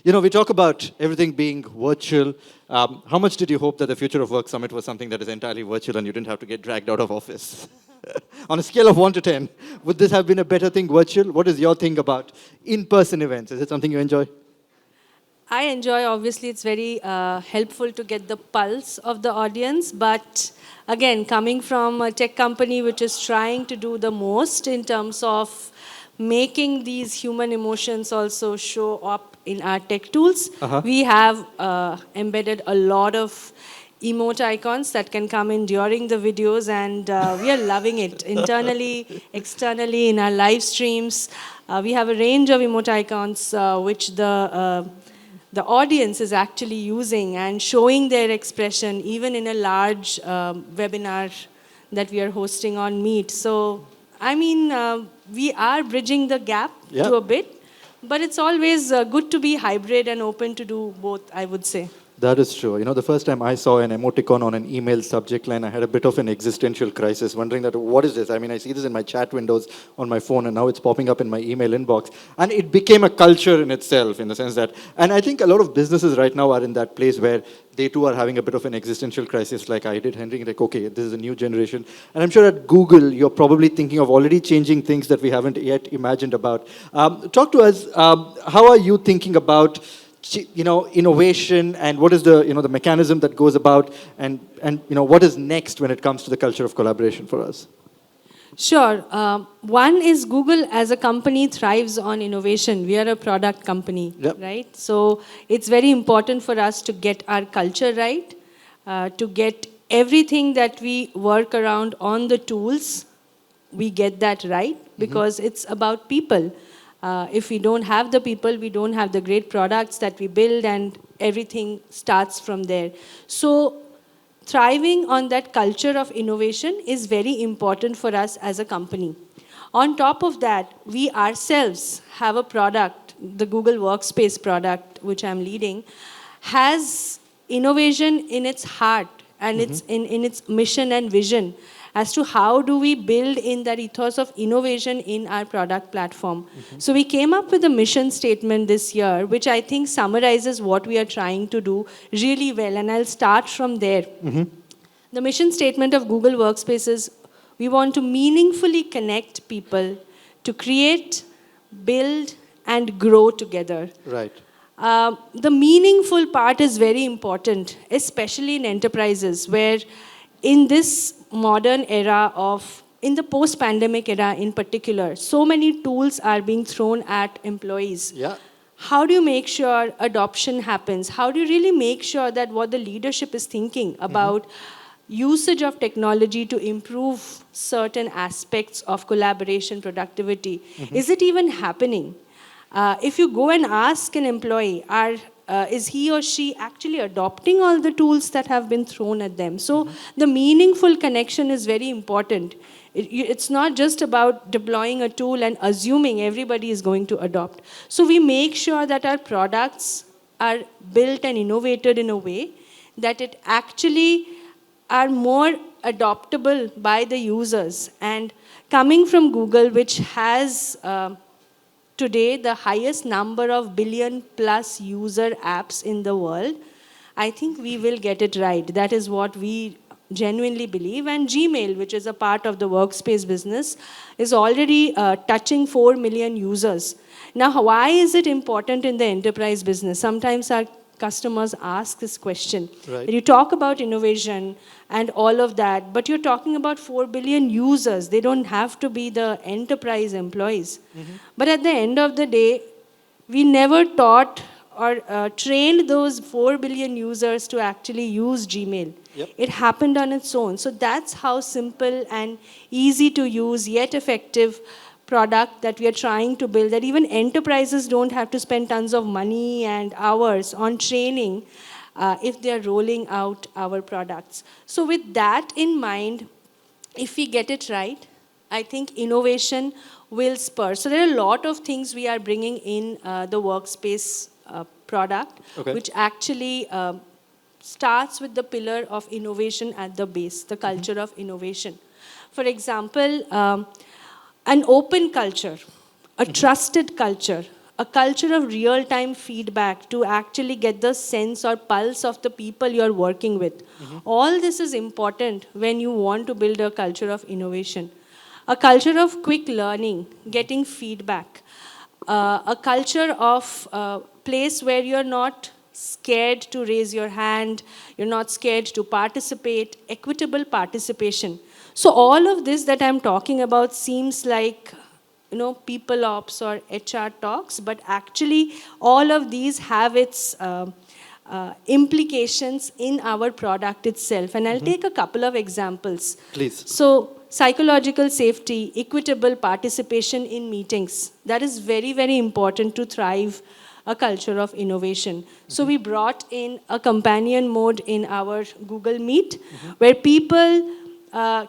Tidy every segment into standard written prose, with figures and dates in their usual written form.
We talk about everything being virtual. How much did you hope that the Future of Work Summit was something that is entirely virtual and you didn't have to get dragged out of office? On a scale of 1 to 10, would this have been a better thing virtual? What is your thing about in-person events? Is it something you enjoy? I enjoy, obviously, it's very helpful to get the pulse of the audience. But again, coming from a tech company which is trying to do the most in terms of making these human emotions also show up in our tech tools, we have embedded a lot of emote icons that can come in during the videos, and we are loving it internally, externally, in our live streams. We have a range of emote icons which the audience is actually using and showing their expression even in a large webinar that we are hosting on Meet. So, I mean, we are bridging the gap to a bit, but it's always good to be hybrid and open to do both, I would say. That is true. The first time I saw an emoticon on an email subject line, I had a bit of an existential crisis, wondering that, what is this? I mean, I see this in my chat windows on my phone, and now it's popping up in my email inbox. And it became a culture in itself, in the sense that, and I think a lot of businesses right now are in that place where they too are having a bit of an existential crisis like I did, Henry, like, okay, this is a new generation. And I'm sure at Google, you're probably thinking of already changing things that we haven't yet imagined about. Talk to us, how are you thinking about innovation, and what is the mechanism that goes about, and what is next when it comes to the culture of collaboration for us? Sure. One is Google as a company thrives on innovation. We are a product company, right? So it's very important for us to get our culture right, to get everything that we work around on the tools, we get that right, because it's about people. If we don't have the people, we don't have the great products that we build, and everything starts from there. So thriving on that culture of innovation is very important for us as a company. On top of that, we ourselves have a product, the Google Workspace product, which I'm leading, has innovation in its heart, and it's in its mission and vision as to how do we build in that ethos of innovation in our product platform. So we came up with a mission statement this year, which I think summarizes what we are trying to do really well, and I'll start from there. The mission statement of Google Workspace is, we want to meaningfully connect people to create, build, and grow together. Right. The meaningful part is very important, especially in enterprises, where in this modern era in the post-pandemic era in particular, so many tools are being thrown at employees. How do you make sure adoption happens? How do you really make sure that what the leadership is thinking about usage of technology to improve certain aspects of collaboration, productivity, is it even happening? If you go and ask an employee, is he or she actually adopting all the tools that have been thrown at them? So the meaningful connection is very important. It's not just about deploying a tool and assuming everybody is going to adopt. So we make sure that our products are built and innovated in a way that it actually are more adoptable by the users. And coming from Google, which has today the highest number of billion-plus user apps in the world, I think we will get it right. That is what we genuinely believe. And Gmail, which is a part of the workspace business, is already touching 4 million users. Now, why is it important in the enterprise business? Sometimes our customers ask this question. Right. You talk about innovation and all of that, but you're talking about 4 billion users. They don't have to be the enterprise employees. But at the end of the day, we never taught or trained those 4 billion users to actually use Gmail. It happened on its own. So that's how simple and easy to use, yet effective product that we are trying to build, that even enterprises don't have to spend tons of money and hours on training if they are rolling out our products. So with that in mind, if we get it right, I think innovation will spur. So there are a lot of things we are bringing in the workspace product, which actually starts with the pillar of innovation at the base, the culture of innovation. For example, an open culture, a trusted culture, a culture of real-time feedback to actually get the sense or pulse of the people you're working with. All this is important when you want to build a culture of innovation. A culture of quick learning, getting feedback. A culture of place where you're not scared to raise your hand, you're not scared to participate, equitable participation. So all of this that I'm talking about seems like people ops or HR talks, but actually all of these have its implications in our product itself. And I'll take a couple of examples. Please. So psychological safety, equitable participation in meetings. That is very, very important to thrive a culture of innovation. So we brought in a companion mode in our Google Meet where people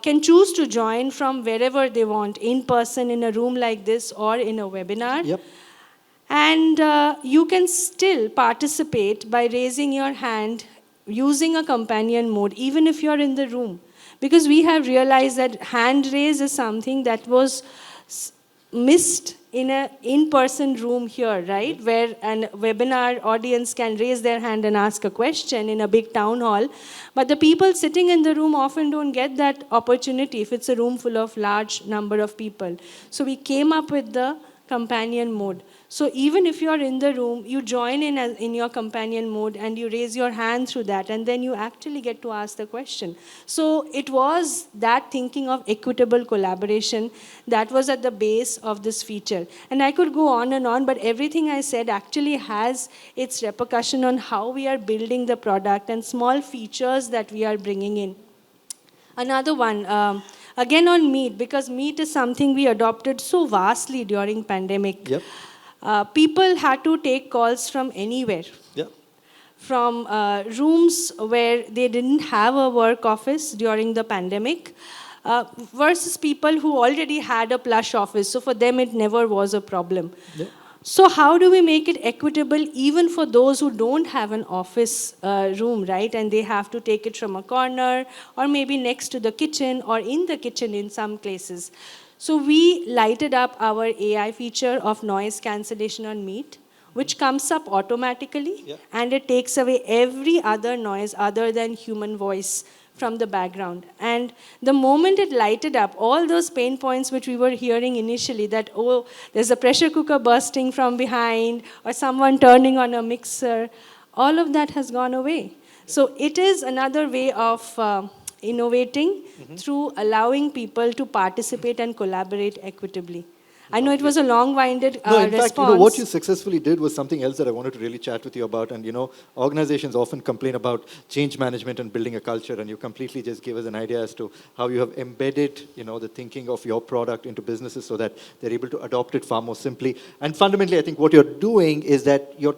can choose to join from wherever they want, in person, in a room like this, or in a webinar. Yep. And you can still participate by raising your hand using a companion mode, even if you're in the room. Because we have realized that hand raise is something that was missed in an in-person room here, right? Where a webinar audience can raise their hand and ask a question in a big town hall. But the people sitting in the room often don't get that opportunity if it's a room full of large number of people. So we came up with the companion mode. So even if you're in the room, you join in your companion mode and you raise your hand through that, and then you actually get to ask the question. So it was that thinking of equitable collaboration that was at the base of this feature. And I could go on, but everything I said actually has its repercussion on how we are building the product and small features that we are bringing in. Another one, again on Meet, because Meet is something we adopted so vastly during pandemic. Yep. People had to take calls from anywhere. Yep. From rooms where they didn't have a work office during the pandemic, versus people who already had a plush office. So for them, it never was a problem. Yep. So how do we make it equitable even for those who don't have an office room, right? And they have to take it from a corner or maybe next to the kitchen or in the kitchen in some places. So we lighted up our AI feature of noise cancellation on Meet, which comes up automatically, and it takes away every other noise other than human voice from the background. And the moment it lighted up, all those pain points which we were hearing initially, that, oh, there's a pressure cooker bursting from behind, or someone turning on a mixer, all of that has gone away. So it is another way of innovating through allowing people to participate and collaborate equitably. I know it was a long-winded No, in response. fact, what you successfully did was something else that I wanted to really chat with you about. And, organizations often complain about change management and building a culture, and you completely just gave us an idea as to how you have embedded, the thinking of your product into businesses so that they're able to adopt it far more simply. And fundamentally, I think what you're doing is that you're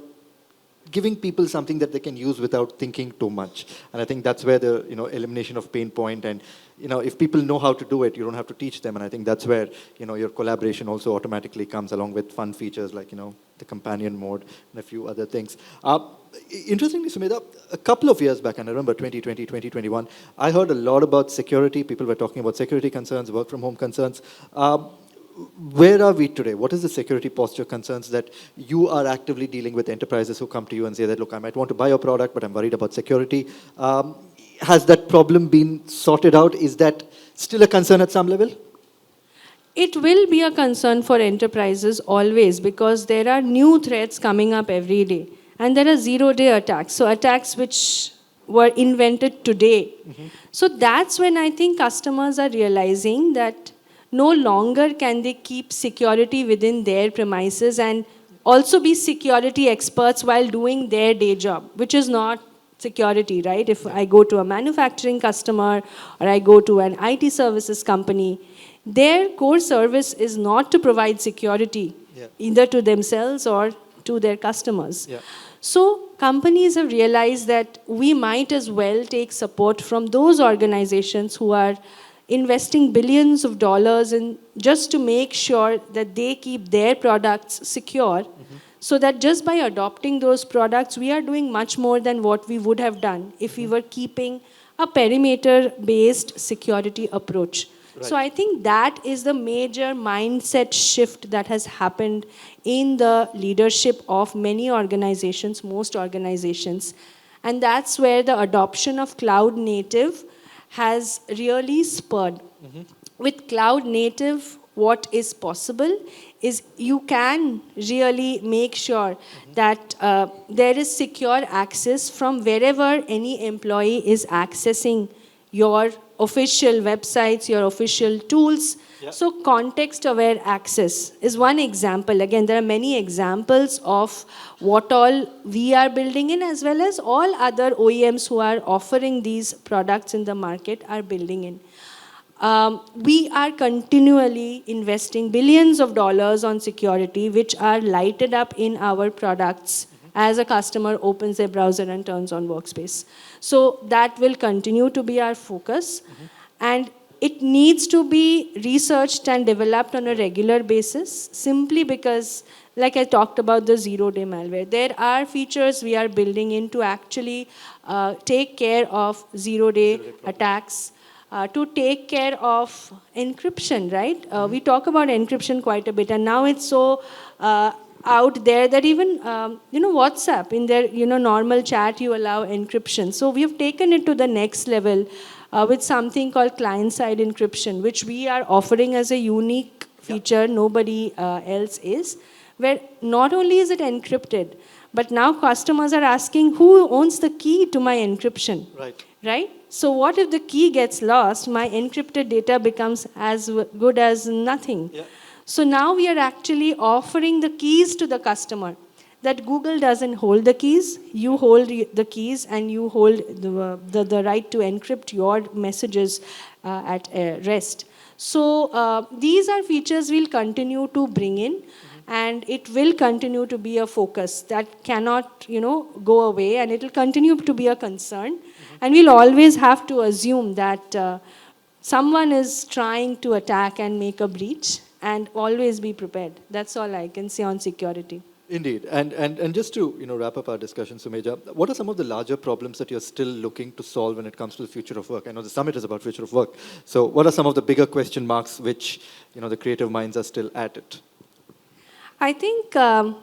giving people something that they can use without thinking too much. And I think that's where the elimination of pain point, and if people know how to do it, you don't have to teach them. And I think that's where your collaboration also automatically comes along with fun features like the companion mode and a few other things. Interestingly, Sumedha, a couple of years back, and I remember 2020, 2021, I heard a lot about security. People were talking about security concerns, work from home concerns. Where are we today? What is the security posture concerns that you are actively dealing with enterprises who come to you and say that, look, I might want to buy your product, but I'm worried about security. Has that problem been sorted out? Is that still a concern at some level? It will be a concern for enterprises always, because there are new threats coming up every day. And there are zero-day attacks. So attacks which were invented today. So that's when I think customers are realizing that no longer can they keep security within their premises and also be security experts while doing their day job, which is not security, right? If I go to a manufacturing customer or I go to an IT services company, their core service is not to provide security, either to themselves or to their customers. So companies have realized that we might as well take support from those organizations who are investing billions of dollars in just to make sure that they keep their products secure, so that just by adopting those products, we are doing much more than what we would have done if we were keeping a perimeter-based security approach. So I think that is the major mindset shift that has happened in the leadership of many organizations, most organizations. And that's where the adoption of cloud native has really spurred. With cloud native, what is possible is you can really make sure that there is secure access from wherever any employee is accessing your official websites, your official tools. So context-aware access is one example. Again, there are many examples of what all we are building in, as well as all other OEMs who are offering these products in the market are building in. We are continually investing billions of dollars on security, which are lighted up in our products as a customer opens their browser and turns on Workspace. So that will continue to be our focus. And it needs to be researched and developed on a regular basis, simply because, like I talked about the zero-day malware, there are features we are building in to actually take care of zero-day attacks, to take care of encryption, right? We talk about encryption quite a bit, and now it's so out there that even WhatsApp, in their normal chat, you allow encryption. So we have taken it to the next level with something called client-side encryption, which we are offering as a unique feature. Nobody else is, where not only is it encrypted, but now customers are asking who owns the key to my encryption. Right? So what if the key gets lost? My encrypted data becomes as good as nothing. So now we are actually offering the keys to the customer. That Google doesn't hold the keys, you hold the keys, and you hold the right to encrypt your messages at rest. So these are features we'll continue to bring in. And it will continue to be a focus that cannot, go away, and it will continue to be a concern. And we'll always have to assume that someone is trying to attack and make a breach, and always be prepared. That's all I can say on security. Indeed. And just to wrap up our discussion, Sumeja, what are some of the larger problems that you're still looking to solve when it comes to the future of work? I know the summit is about future of work. So what are some of the bigger question marks which the creative minds are still at it? I think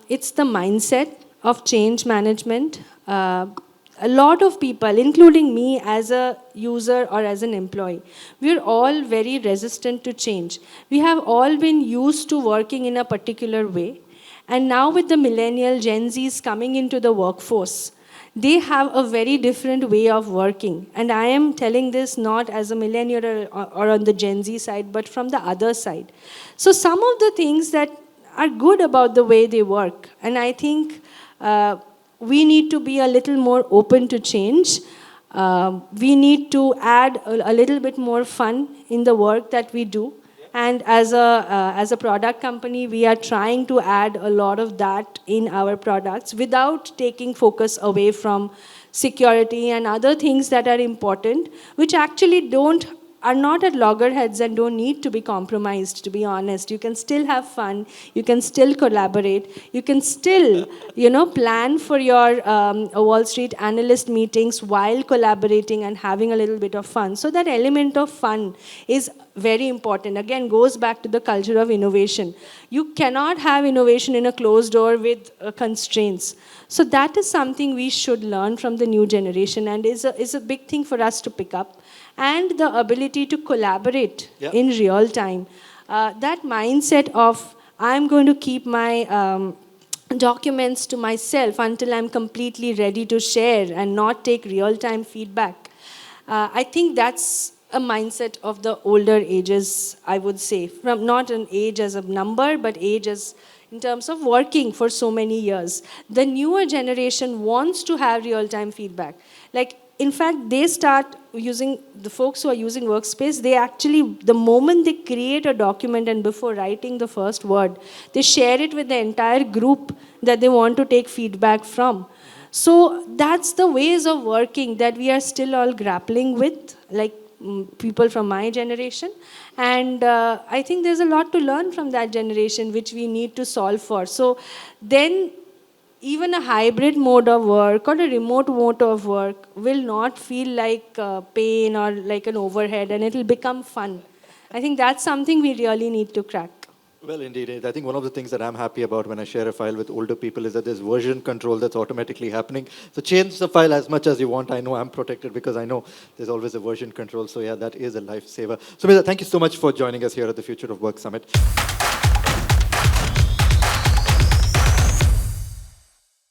it's the mindset of change management. A lot of people, including me as a user or as an employee, we're all very resistant to change. We have all been used to working in a particular way. And now with the millennial Gen Zs coming into the workforce, they have a very different way of working. And I am telling this not as a millennial or on the Gen Z side, but from the other side. So some of the things that are good about the way they work. And I think we need to be a little more open to change. We need to add a little bit more fun in the work that we do. And as a product company, we are trying to add a lot of that in our products without taking focus away from security and other things that are important, which actually are not at loggerheads and don't need to be compromised, to be honest. You can still have fun. You can still collaborate. You can still, plan for your Wall Street analyst meetings while collaborating and having a little bit of fun. So that element of fun is very important. Again, goes back to the culture of innovation. You cannot have innovation in a closed door with constraints. So that is something we should learn from the new generation, and is a big thing for us to pick up. And the ability to collaborate in real time. That mindset of, I'm going to keep my documents to myself until I'm completely ready to share and not take real-time feedback. I think that's a mindset of the older ages, I would say. From not an age as a number, but age as in terms of working for so many years. The newer generation wants to have real-time feedback. In fact, they start using, the folks who are using Workspace, they actually, the moment they create a document and before writing the first word, they share it with the entire group that they want to take feedback from. So that's the ways of working that we are still all grappling with, people from my generation. And I think there's a lot to learn from that generation, which we need to solve for. So then, even a hybrid mode of work or a remote mode of work will not feel like pain or like an overhead, and it will become fun. I think that's something we really need to crack. Well, indeed. I think one of the things that I'm happy about when I share a file with older people is that there's version control that's automatically happening. So change the file as much as you want. I know I'm protected because I know there's always a version control. So yeah, that is a lifesaver. So Sumita, thank you so much for joining us here at the Future of Work Summit.